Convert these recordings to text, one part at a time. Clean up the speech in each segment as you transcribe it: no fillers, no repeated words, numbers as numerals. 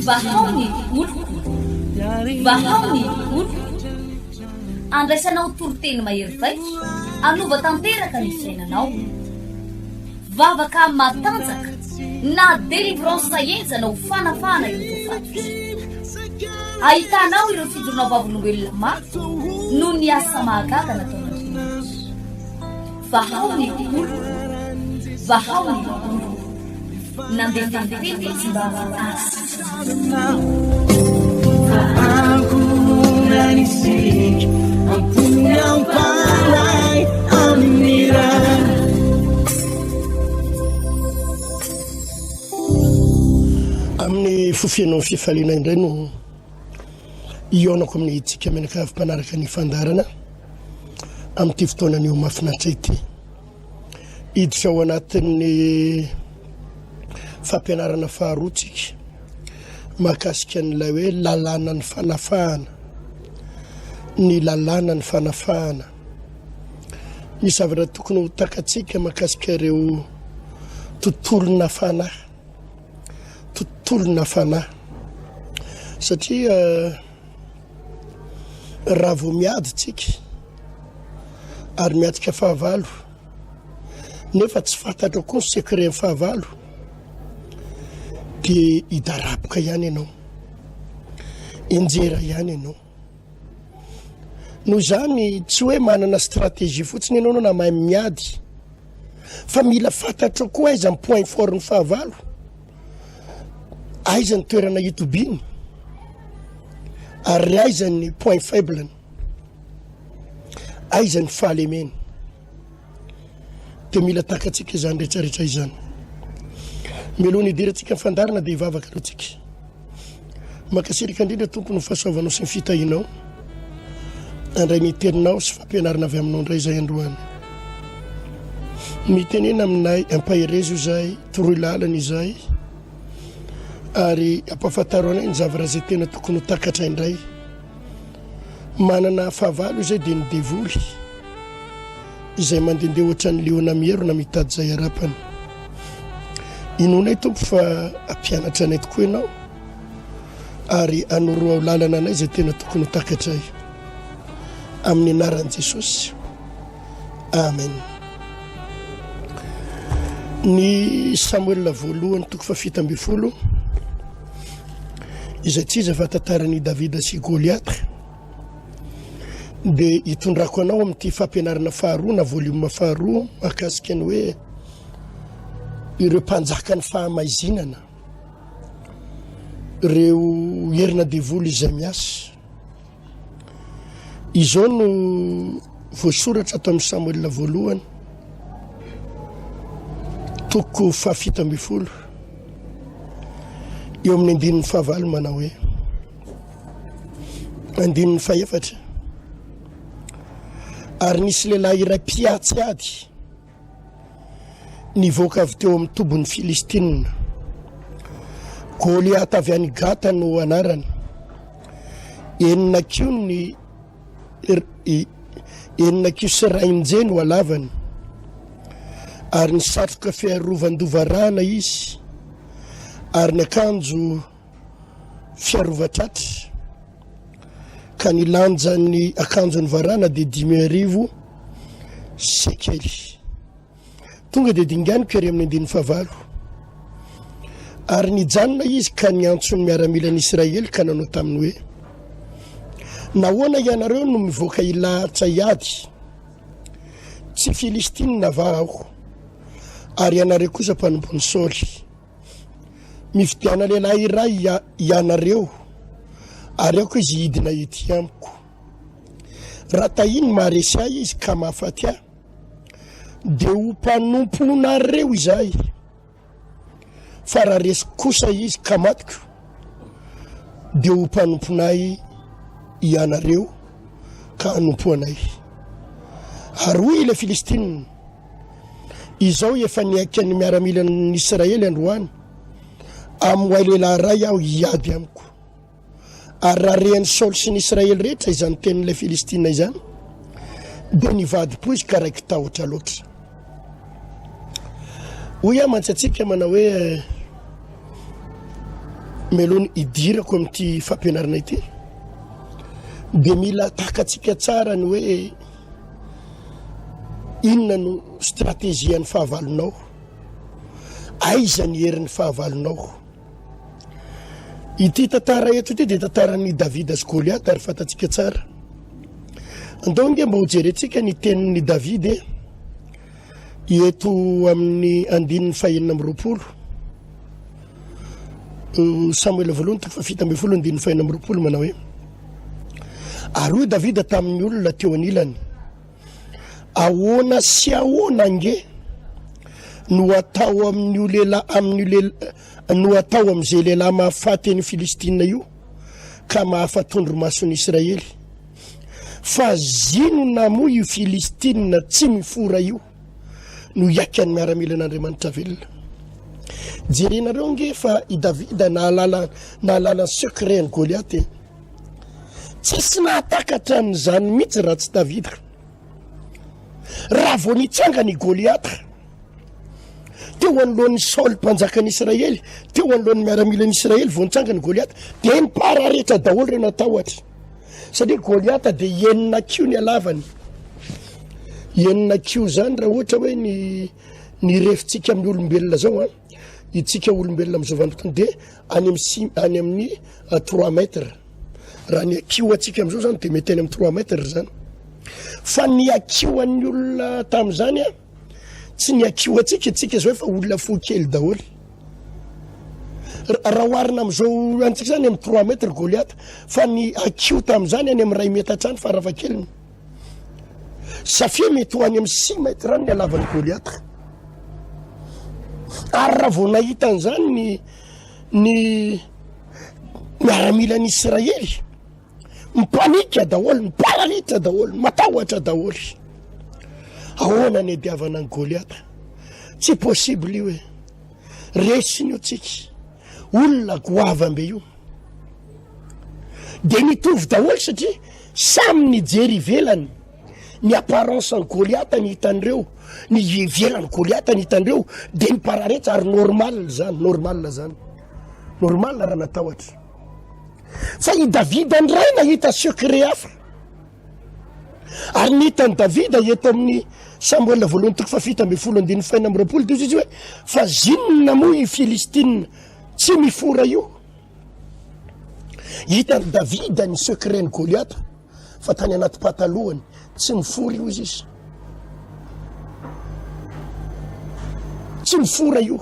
Vahaony oloko vahaony oloko andraisanao toroteny mahery vaitra anova tanteraka ny fiainanao vavaka matanjaka na délivrance enjana ho fanafana ireo tofatry ahitanao ireo fijorona vavolombelona maro no ny asa mahagaga nataonandriamanitra vahaony oloko vahaony oloko nandehandeha tsy mba asa amin'ny fofianao fifaliana indray no ionako amin'ny itsika menaka avy mpanaraka ny fandarana amin'ity fotoanan'io mahafinaritra ity iditra ao anatin'ny fampianarana faharoatsika mahakasika n'ilay hoe lalàna ny fanafahana ny lalàna ny fanafahana misy zavatra tokony ho takatsika mahakasika ireo tontolona fanahy tontolona fanahy satria raha vao miady tsika ary miatrika fahavalo nefa tsy fantatra koa ny secret ny fahavalo dia hidaraboka ihany ianao enjera ihany ianao noho izany tsy hoe manana stratégie fotsiny ianao na mahay miady fa mila fantatra koa aiza ny point fort ny fahavalo aiza ny toerana hitobiny ary aiza ny point faible aiza ny fahalemeny dia mila takatsika izany rehetrarehetra izany meloha ny idirantsika fandarana dia hivavaka alohantsika makasirika indrindra tompony ny fahasoavanao sy ny fitahinao andray miterinao sy fampianarana avy aminao indray izay androany mitenena aminay ampaherezo izay toroy lalana izay ary ampafantaro anay ny zavatra izay tena tokony ho takatra indray manana fahavalo izay dia ny devoly izay mandehandeha ohatra ny leona mierona mitady izay arapany inonay tompo fa ampianatra anay tokoa ianao ary anoro ao lalana anay izay tena tokony ho takatray amin'ny anaran'i Jesosy amen. Ny Samuel voalohany toko fafito amby folo izay tsy iza fa tantaran'i Davida sy Goliath dia hitondrako anao amin'ity fampianarana faharoa na volume faharoa mahakasika ny hoe ireo mpanjaka ny fahamaizinana ireo herina devoly izay miasa izao no voasoratra ato amin'ny Samuel voalohany toko fafito amby folo eo amin'ny andininy fahavalo manao hoe andininy faefatra ary nisy lehilahy iray mpiatsy ady nivoaka avy teo amin'ny tobon'ny Filistina Goliath avy any Gata no anarany enina kio sy rain-jeny no alavany ary ny satroka fiarovan-dovarana izy ary ny akanjo fiarovatratra ka ny lanjany akanjo ny varana dia 5,000 sekely tonga dia dinganiko ery amin'ny andininy fahavalo ary nijanona izy ka niantsony miaramilan'ny Israely ka nanao taminy hoe nahoana ianareo no mivoaka ilahatra iady tsy Filistina va aho ary ianareo kosa mpanombony Saoly mifidiana lehilahy iray ianareo ary ako izy hidina ety amiko raha tahiny maharesy ahy izy ka mahafaty ahy dia ho mpanomponareo izahay fa raha resy kosa izy ka matiko dia ho mpanomponay ianareo ka hanompo anay ary hoy ilay Filistina izao efa niaiky ny miaramilan'ny Israely androany amin'ny lehilahy ray aho hiady amiko ary raha rehan'ny Saoly sy ny Israely rehetra izany tenin'ilay Filistina izany dia nivady-po izy ka raiky tahotra loatra hoy aho mantsatsika manao hoe melony idirako amin'ity fampianarana ity dia mila takatsika tsara ny hoe inona no stratégie ny fahavalonao, aiza ny herin'ny fahavalonao. Ity tantara eto ity dia tantaran'ny Davida sy Goliath ary fantatsika tsara. Andao nge mba ho jerentsika ny tenin'ny Davida eto amin'ny 2:20 Samuel voalohany 7:2 manao hoe ary Davida tamin'ny olona teo anilany ahoana sy ahoana nge no atao amin'ny no atao amin'izay lehilahy mahafaty ny Filistina io ka mahafatondro mason'ny Israely, fa zinona moa io Filistina tsy mifora io no iakany miaramila an'Andriamanitra velona. Jerenareo nge fa i Davida nahalala secret ny Goliath tsisy nahatakatra n'izany mihitsy raha tsy Davida. Raha vao nitsangany Goliath teo anoloan'ny Saul mpanjakan'ny Israely, teo anoloan'ny miaramilan'ny Israely vao nitsangany Goliath dia nipararetra daholo ireo natahotra, satria Goliath dia enina kio ny alavany. Enina kio zany raha ohatra hoe ny refintsika amin'ny olombelona zao itsika olombelona amin'izao vanim-potoana dia any amin'ny 3 mètres. Raha ny akio atsika amin'izao zany dia mety any amin'ny 3 mètres zany. Fa ny akio an'ny olona tamin'izany tsy ny akio atsika zao efa olona fo kely daholo. Raha oharina amin'izao antsika zany amin'ny 3 mètres Goliath, fa ny akio tamin'izany any amin'ny 1 mètre ny farafahakeliny. Safia mety ho any amin'ny 6 mètres ny alavan'ny Goliath. Ary raha vao nahita an'izany ny miaramilan'ny Israely mipanika daholo, miparalitra daholo, matahotra daholo. Ahoana ny diavana ny Goliath? Tsy possible io e. Resiny io tsika olona goavambe io dia nitovy daholo, satria samy nijery ivelany ny apparence ny Goliath ny hitan'ireo, ny ivelany Goliath ny hitan'ireo dia nipararetra ary normal zany raha natahotra. Fa i Davida ndray nahita secret hafa, ary nihitany Davida eto amin'ny Samuel voalohany 7:20 dia izy hoe fa zinona moa i Filistina tsy mifora io. Hitany Davida ny secret ny Goliath, fa tany anaty patalohany tsy mifora io izy, tsy mifora io.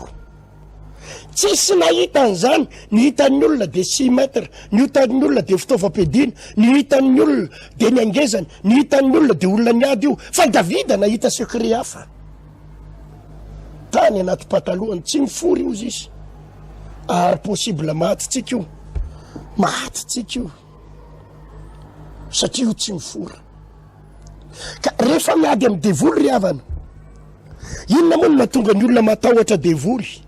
Tsisy nahita an'izany, ny hitan'ny olona dia 6 mètres, ny hitan'ny olona dia fitaovam-piadiana, ny hitan'ny olona dia ny angezany, ny hitan'ny olona dia olona niady io. Fa Davida nahita secret hafa, tany anaty patalohany tsy mifora io izy. Ary possible mahatytsika io, satria io tsy mifora. Ka rehefa miady amin'ny devoly ry havana, inona moa no mahatonga ny olona matahotra devoly?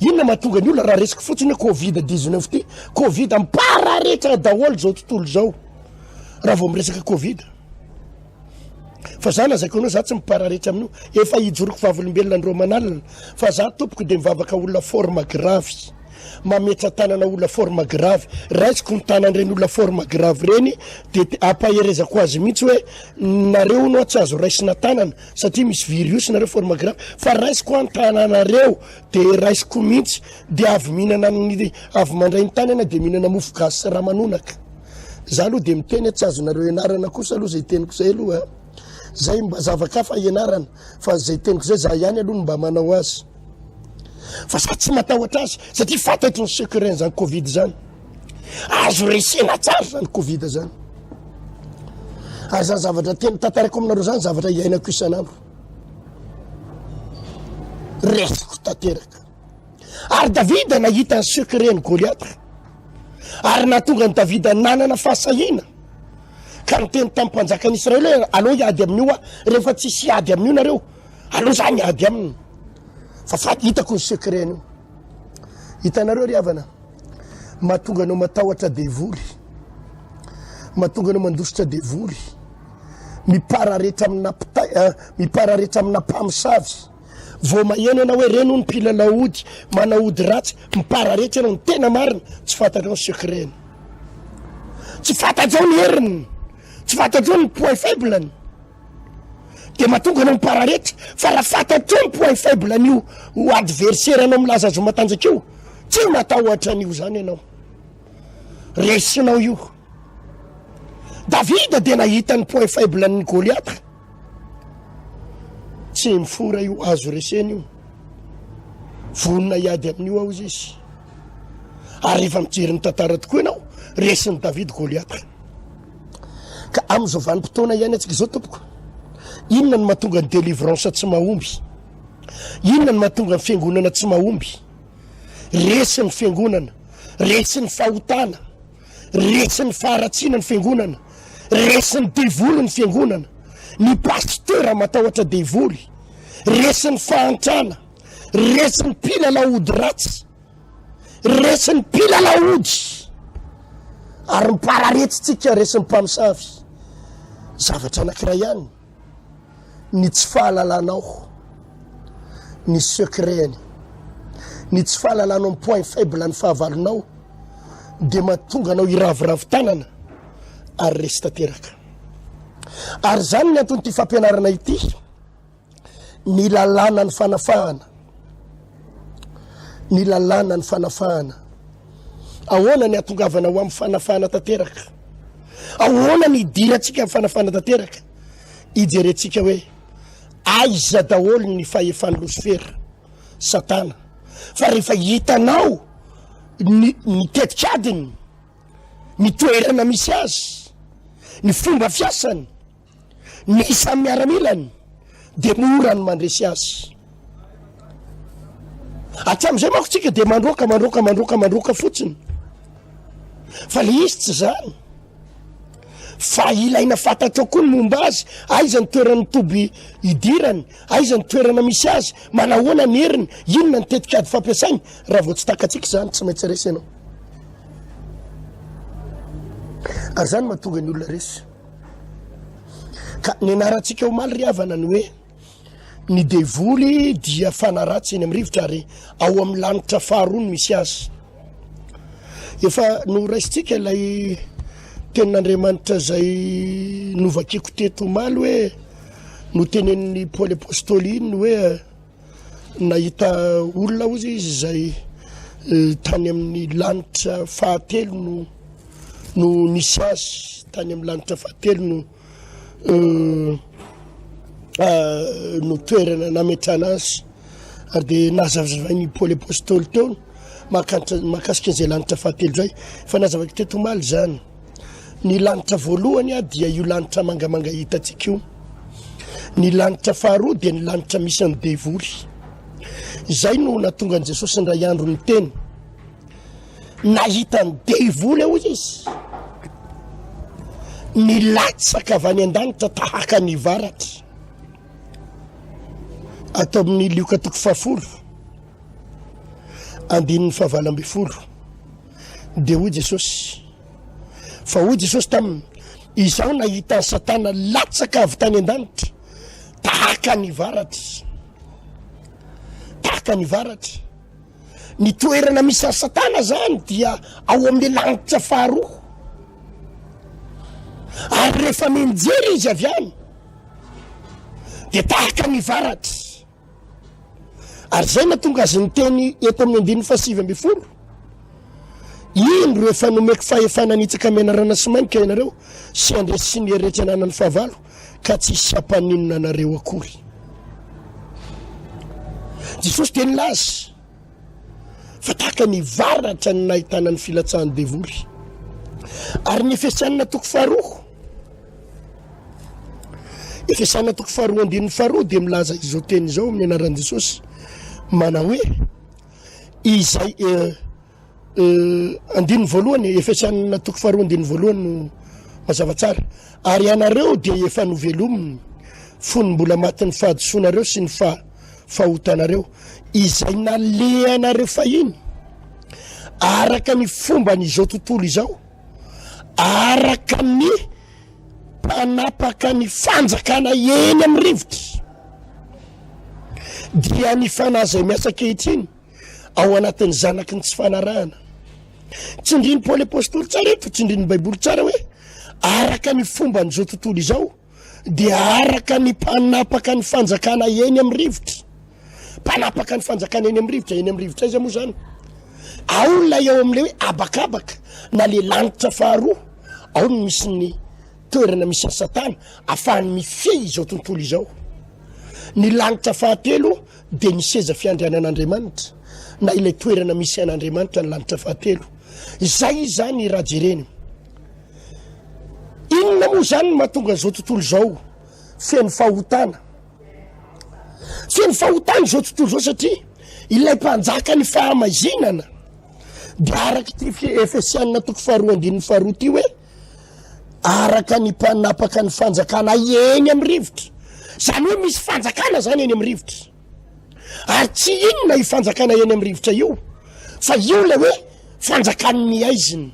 Inona mahatonga ny olona raha resaka fotsiny hoe Covid-19 ty, Covid mipararetra daholo zao tontolo zao. Raha vao miresaka Covid, fa za lazaiko anao za tsy mipararetra amin'io, efa hijoroko vavolombelona ny romanalina, fa za tompoko dia mivavaka olona forme grave, mametra tanana olona forme grave. Raisiko ny tanan'ireny olona forme grave reny dia ampaherezako azy mihitsy hoe nareo no tsy azo raisina tanana satria misy virus nareo forme grave. Fa raisiko any tananareo dia raisiko mihitsy dia avy mandray ny tanana dia mihinana mofo gasy sy ramanonaka. Za aloha dia miteny tsy azonareo ianarana kosa aloha zay teniko zay aloha, zay mba zavakafa ianarana, fa zay teniko zay za ihany aloha mba manao azy. Fa sa tsy matahotra azy satria fantatry ny secret zany Covid zany, azo resena tsara zany Covid zany. Ary zany zavatra teny tantarako aminareo zany zavatra iainako isan'andro, resiko tanteraka. Ary Davida nahita ny secret ny Goliath, ary nahatonga ny Davida nanana fahasahina ka niteny tamin'ny mpanjakan'ny Israely hoe aleo hiady amin'io rehefa tsisy hiady amin'io nareo, aleo zany hiady aminy. Fa hitako ny secret io. Hitanareo ry havana, mahatonga anao matahotra devoly, mahatonga anao mandositra devoly, mipararetra amina mpamosavy, vao maheno ianao hoe reno ny mpilalaody manaody ratsy mipararehetra ianao ny tena marina tsy fantatrao ny secreny, tsy fantatrao ny heriny, tsy fantatrao ny point faibleny de mahatonga anao mipararehetra. Fa raha fantatrao ny point faibleny io ho adversaire anao milaza azo matanjaka io tsy matahotra an'io zany ianao, resinao io. Davida de nahita ny point faibleny Goliath, tsy mifora io, azo reseny io, vonona iady amin'io ao izy. Ary rehefa mijery ny tantara tokoa ianao, resiny David Goliath. Ka am'izao vanim-potoana ihany atsika zao tompoko, inona ny mahatonga ny délivrance tsy mahomby, inona ny mahatonga ny fiangonana tsy mahomby? Resy ny fiangonana, resy ny fahotana, resy ny faharatsiana ny fiangonana, resy ny devoly ny fiangonana, ny pasteur matahotra devoly, resy ny fahantrana, resy ny mpilalahody ratsy, resy ny mpilalahody, ary mipararetitsika resy ny mpamosavy. Zavatra anankiray ihany, ny tsy fahalalanao ny secreny, ny tsy fahalalanao ny point faible ny fahavalonao de mahatonga anao iravoravo tanana ary resy tanteraka. Ary zany ny antony ty fampianarana ity, ny lalàna ny fanafahana, ny lalàna ny fanafahana. Ahoana ny atongavana ho amin'ny fanafahana tanteraka? Ahoana ny idiratsika amin'ny fanafahana tanteraka? Ijerentsika hoe aiza daholo ny fahefan'ny Losifera, Satana. Fa rehefa hitanao ny tetikadiny, ny toerana misy azy, ny fomba fiasany, ny isan'ny miaramilany, de mora ny mandresy azy. Hatram'izay manko tsika de mandroaka fotsiny. Fa le izy tsy zany, fa ilaina fantatrao koa ny momba azy. Aiza ny toerana toby idirany, aiza ny toerana misy azy, manahoana ny heriny, inona ny tetikady fampiasainy. Raha vao tsy takatsika zany tsy maintsy resy ianao. Ary zany mahatonga ny olona resy. Ka ny anarantsika ho maly riavana ny hoe ny devoly dia fanaratsy eny amin'ny rivotra ary ao amin'ny lanitra faharoa ny misy azy. Efa noraisitsika ilay tenin'Andriamanitra zay novakiko teto omaly hoe notenen'ny Paoly apôstôly iny hoe nahita olona ozy izy zay tany amin'ny lanitra fahatelo no nisy azy, tany amin'ny lanitra fahatelo no toerana nametrana azy. Ary de nazavazavainy Paoly apôstôly teo mahakasika an'izay lanitra fahatelo zay. Fa nazavako teto omaly zany, ny lanitra voalohany dia io lanitra mangamanga hitatsika io, ny lanitra faharoa dia ny lanitra misy ny devoly. Zay no natonga an' Jesosy ny ray andro ny teny, nahita ny devoly ao izy, ny latsaka avy any an-danitra tahaka ny varatra. Atao amin'ny Lioka 10 andininy 7 de hoy Jesosy, fa hoy Jesosy taminy, izao nahita ny Satana latsaka avy tany an-danitra tahaka ny varatra, tahaka ny varatra. Ny toerana misy any Satana zany dia ao amin'ny lanitra faharoa. Ary rehefa menjery izy avy any de tahaka ny varatra. Ary zay natonga azy ny teny eto amin'ny 9:7, ino rehefa nomeko fahefana nitsaka menarana sy mainka ianareo sy andresy sy ny heretra ananany fahavalo ka tsy hisy ampaninona anareo akory. Jesosy de nilaza fa tahaka ny varatra ny nahitana ny filatsahan'ny devoly. Ary ny Efesianina 4, Efesianina 4:2 de milaza izao teny izao amin'ny anaran'i Jesosy, mana hoe izay andininy voalohany, Efesianina 4:2 no mazava tsara. Ary ianareo dia efa novelominy fony mbola matin'ny fahadisoanareo sy ny fahotanareo izay nalehanareo fahiny araka ny fomba n'izao tontolo izao, araka ny mpanapaka ny fanjakana eny amin'ny rivotra, dia ny fanahy zay miasa kehitriny ao anatin'ny zanaky ny tsy fanarahana. Tsindriny Paoly apôstôly tsara eto, tsindriny baiboly tsara hoe araka ny fomba n'izao tontolo izao dia araka ny mpanapaka ny fanjakana eny amin'ny rivotra. Mpanapaka ny fanjakana eny amin'ny rivotra, eny amin'ny rivotra izy moa zany ao lay eo amin'ilay hoe abakabaka na le lanitra faharoa, ao ny misy ny toerana misy Satana ahafahany mifehy izao tontolo izao. Ny lanitra fahatelo dia ny seza fiandrianan'Andriamanitra na ilay toerana misy an'Andriamanitra ny lanitra fahatelo. Izay zany raha jereny. Inona moa zany mahatonga izao tontolo izao feno fahotana? Feno fahotana izao tontolo izao satria ilay mpanjaka ny fahamazinana dia araka ty Efesianina 2:2 ty hoe araka ny mpanapaka ny fanjakana eny amin'ny rivotra. Zany hoe misy fanjakana zany eny amin'ny rivotra, ary tsy inona io fanjakana eny amin'ny rivotra io fa io le hoe fanjakan'ny aiziny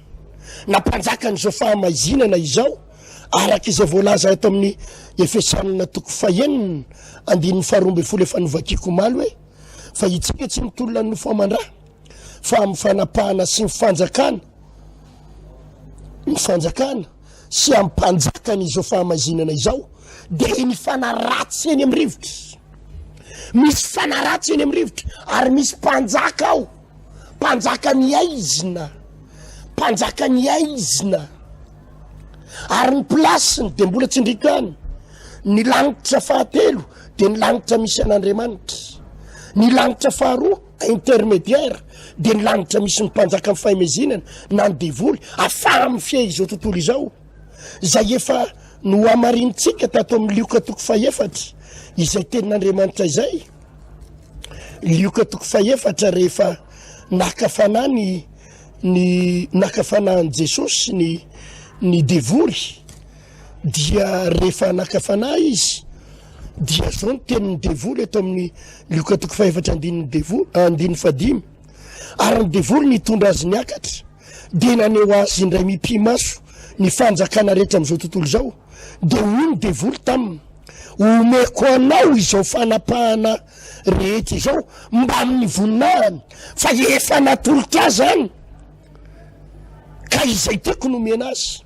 na mpanjakan'izao fahamazinana izao, araka izay voalaza eto amin'ny Efesianina 2:2 efa novakiko maly hoe fa itsika tsy mitolona ny nofo aman-draha fa amin'ny fanapahana sy mifanjakana sy amin'ny mpanjakana izao fahamazinana izao dia ny fanaratsy eny amin'ny rivotra. Misy fanaratsy eny amin'ny rivotra ary misy mpanjaka ao, mpanjaka ny aizina ary ny plasiny dia mbola tsindrikany. Ny lanitra fahatelo dia ny lanitra misy an'Andriamanitra, ny lanitra faharoa intermédiaire dia ny lanitra misy ny mpanjaka amin'ny fahamezinana na ny devoly ahafaha mifehy izao tontolo izao. Zay efa no amarinitsika tato amin'ny Lioka 4:4 izay tenin'Andriamanitra izay. Lioka 4:4 rehefa nakafana nakafanan'i Jesosy ny devoly dia rehefa nakafana izy dia zao ny tenin'ny devoly eto amin'ny Lioka 4:5 ary ny devoly nitondra azy niakatra dia naneo azy indray mipimaso ny fanjakana rehetra amin'izao tontolo izao. Dia hoy ny devoly taminy, omeko anao izao fanapahana rehetra izao mba amin'ny voninahiny fa efa natolotra azy zany ka izay tiako nomena azy.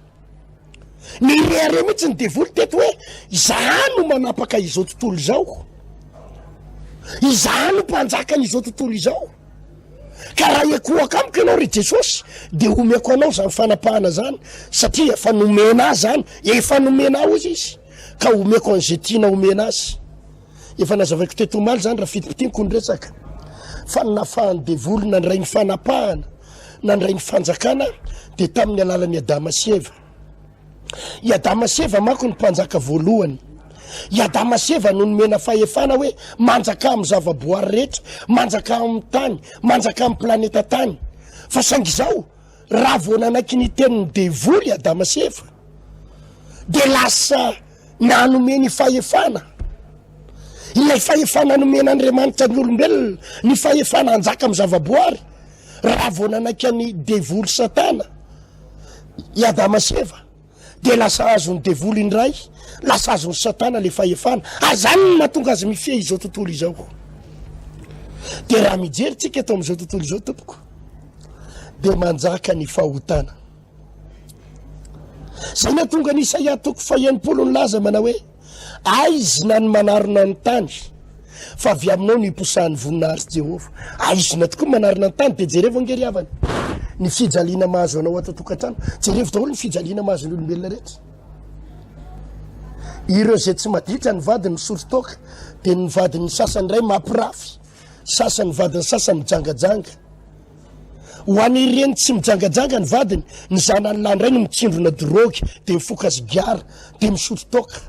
Ny rehare mihitsy ny devoly teto hoe izaho no manapaka izao tontolo izao, izaho no mpanjakana izao tontolo izao. Ka raha ekoako amiko ianao ry Jesosy dia omeko anao zany fanapahana zany satria efa nomena azy zany, efa nomena ao izy ka omeko an'izay tiana omena azy. Efa nazavaiko teto omaly zany raha fitipitiniko ny resaka fa nafahan'ny devoly nandray ny fanapahana nandray ny fanjakana dia tamin'ny alalan'ny Adama sy Eva. I Adama sy Eva manko ny mpanjaka voalohany. I Adama sy Eva no nomena fahefana hoe manjaka amin'ny zavaboary rehetra, manjaka amin'ny tany, manjaka amin'ny planeta tany. Fa saingy izao raha vao nanaiky ny tenin'ny devoly Adama sy Eva dia lasa nanome ny fahefana, ilay fahefana nomen'Andriamanitra ny olombelona, ny fahefana hanjaka amin'ny zavaboary. Raha vao nanaiky ny devoly Satana i Adama sy Eva dia lasa azon'ny devoly indray, lasa azon'ny Satana le fahefana. Azany mahatonga azy mifehy izao tontolo izao. Dia raha mijery tsika eto amin'izao tontolo izao tompoko dia manjaka ny fahotana. Zay nahatonga ny Isaia 9:20 nilaza manao hoe aizina ny manarona ny tany fa avy aminao ny iposahan'ny voninahary Jehova. Aizina tokoa manarona ny tany dia jerevo angery havany ny fijaliana mahazo anao ato tokantrano, jerevo daholo ny fijaliana mahazo ny olombelona rehetra. Ireo zay tsy maditra ny vadiny misotro toka dia ny vadiny sasany iray mampirafy, sasany vadiny sasany mijangajanga. Ho an'ireny tsy mijangajanga ny vadiny, ny zanany lahy indray no mitsindrona drogy dia mifoka azy giara dia misotro toka.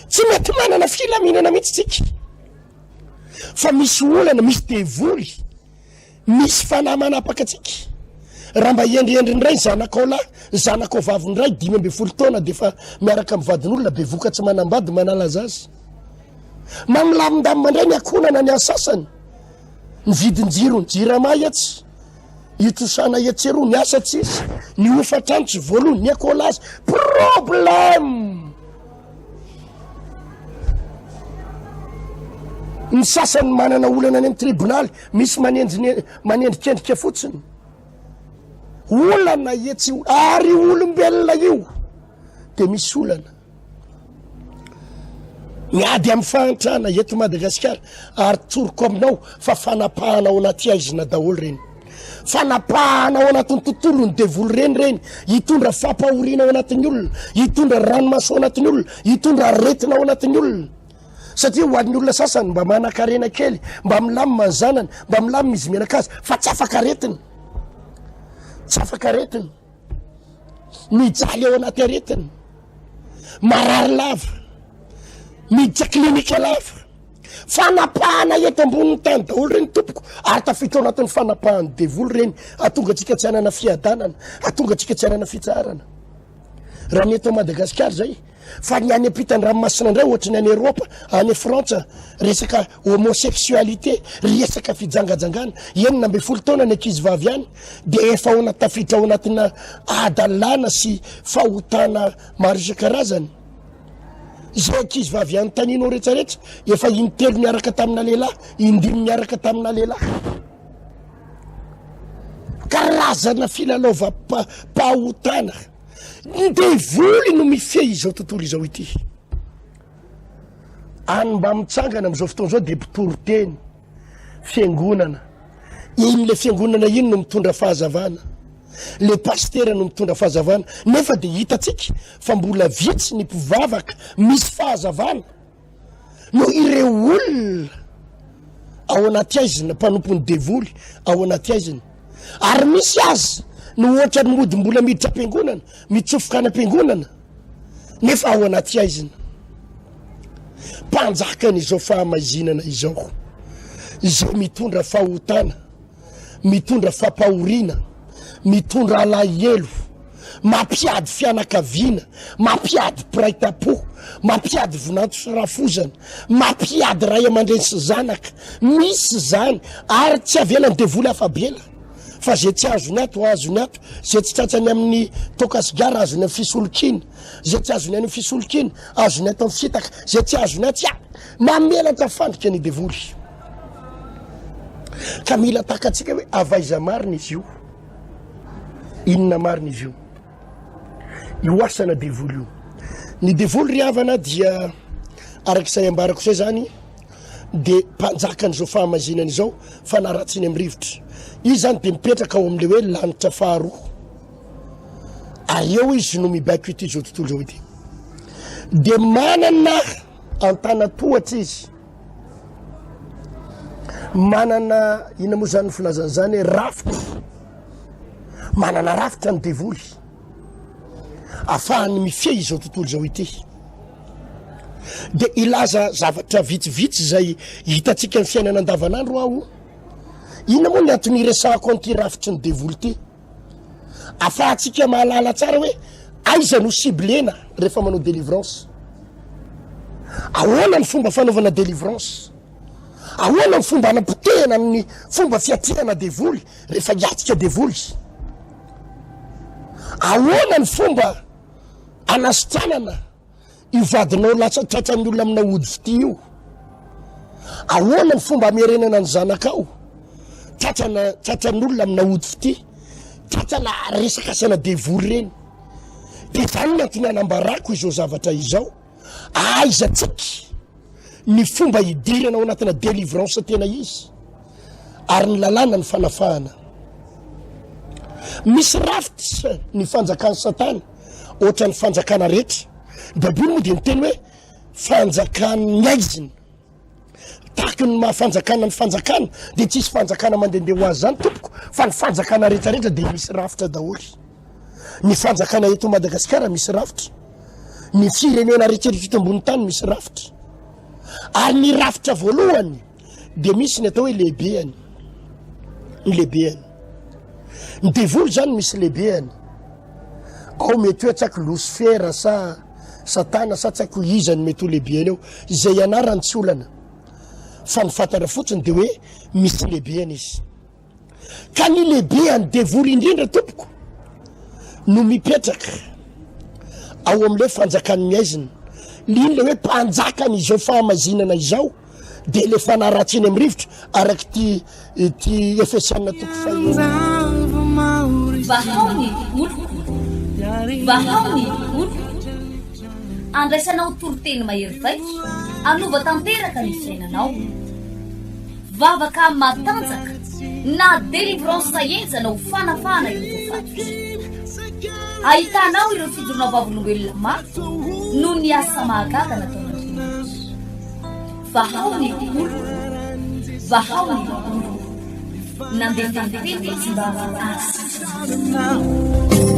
Tsy mety manana filaminana mihitsy tsika fa misy olana, misy devoly, misy fanahy manapaka atsika. Raha mba endriendriny iray zanakao lahy, zanakao vaviny iray 12 taona dia efa miaraka amin'ny vadin'olona be voka tsy manambady manalaza azy. Mamilamidamin indray ny akonana ny asasany, ny vidin-jiro ny jirama iatsy, itosana iatseroa ny asa tsisy, ny ofatrano tsy voalohany ny akolazy. Problème ny sasany manana olana any amin'ny tribonaly misy manendrikendrika fotsiny olana etsy ary olombelona io dia misy olana miady amin'ny fahantrana eto Madagasikara ary toroko aminao fa fanapahana ao anaty aizina daholo reny fanapahana ao anatin'ny tontolony devoly reny hitondra fampahoriana ao anatin'ny olona hitondra ranomaso ao anatin'ny olona hitondra aretina ao anatin'ny olona satria ho an'ny olona sasany mba manan-karena kely mba milamina ny zanany mba milamina izy menaka azy fa tsy afaka aretina mijaly ao anaty aretina marary lava miditra klinika lava fanapahana eto ambonin'ny tany daholo reny tompoko ary tafiditra ao anatin'ny fanapahany devoly reny atonga antsika tsy hanana fiadanana atonga antsika tsy hanana fitsarana raha ny eto Madagasikara zay fa ny any ampitany ranomasina indray ohatra ny any Eropa any Frantsa resaka homosexualité resaka fijangajangana 19 taona ny ankizy vavy any dia efa ao anaty tafiditra ao anatina adalana sy fahotana maro isan-karazany zay ankizy vavy any taninao rehetrarehetra efa intelo miaraka tamina lehilahy indimy miaraka tamina lehilahy karazana filalaova-pahotana ny devoly no mifehy izao tontolo izao ity any mba mitsangana amin'izao fotoana izao dia mpitoroteny fiangonana iny le fiangonana iny no mitondra fahazavana le pastera no mitondra fahazavana nefa dia hitatsika fa mbola vitsy ny mpivavaka misy fahazavana no ireo olona ao anaty aizina mpanompony devoly ao anaty aizina ary misy azy no ohatra ny mody mbola miditra am-piangonana mitsofoka any am-piangonana nefa ao anaty aizina mpanjakana izao fahamazinana izao izay mitondra fahotana mitondra fampahoriana mitondra alahelo mampiady fianakaviana mampiady piraitapo mampiady vonanto sy rafozana mampiady ray aman-dreny sy zanaka misy zany ary tsy avelany devoly afabela fa zay tsy azony ato azony ato zay tsy tratrany amin'ny tokasigara azony amin'ny fisolokina zay tsy azony any fisolokina azony ato amin'ny fitaka zay tsy azony ato mamelatra fandrika ny devoly ka mila takatsika hoe avaiza marina izy io inona marina izy io io asana devoly io ny devoly ry havana dia arak'izay ambarako izay zany dia mpanjakan'izao fahamazinana izao fanaratsiny amin'ny rivotra izy zany dia mipetraka ao amin'le hoe lanitra faharoa ary eo izy no mibaiko ity zao tontolo zao ity dia manana antanatohatra izy manana ina moa zany filazana zany hoe rafitra manana rafitra ny devoly ahafahany mifehy izao tontolo zao ity dia ilaza zavatra vitsivitsy zay hitatsika ny fiainana andavanandro aho inona moa ny antony resahako an'ity rafitry ny devoly ity ahafahantsika mahalala tsara hoe aiza no siblena rehefa manao délivrance ahoana ny fomba fanaovana délivrance ahoana ny fomba anapotehana amin'ny fomba fiatrehana devoly rehefa hiatsika devoly ahoana ny fomba anasitranana ivadinao latsatratrany olona amina ody fity io ahoana ny fomba amerenana ny zanakao tratran'olona amina ody fity tratrana resaka asana devoly reny dia zany ny antony anambarako izao zavatra izao aizatsika ny fomba hidirana ao anatina délivrance tena izy ary ny lalàna ny fanafahana misy rafitra ny fanjakany satana ohatra ny fanjakana rehetra baboly moa dia miteny hoe fanjakany aizina tahaky ny mahafanjakana ny fanjakana dia tsisy fanjakana mandehandeha ho azy zany tompoko fa ny fanjakana rehetrarehetra dia misy rafitra daholy ny fanjakana eto Madagasikara misy rafitra ny firenena rehetrarehetra ambony tany misy rafitra ary ny rafitra voalohany dia misy ny atao hoe lehibeany ny lehibeany ny devoly zany misy lehibeany ao mety hoe tsaky Lucifera sa satana sa tsaky izany mety ho lehibeany ao izay anarany tsy olana fa ny fantara fotsiny dia hoe misy lehibeany izy ka ny lehibeany devoly indrindra tompoko no mipetraka ao amin'ilay fanjakany miaizina liny le hoe mpanjakany izao fahamazinana izao de le fanaratsiny amin'ny rivotra araky ty efesanina toko vahaony olo vahaony olo andraisanao toroteny mahery vaitra anova tanteraka ny fiainanao vavaka matanjaka na délivrance enjanao fanafana ireo fatotra ahitanao ireo fidorona vavolombelona maro no ny asa mahagaga nataonao vahaony olo vahaony olo nandeha tantety tsy mba azy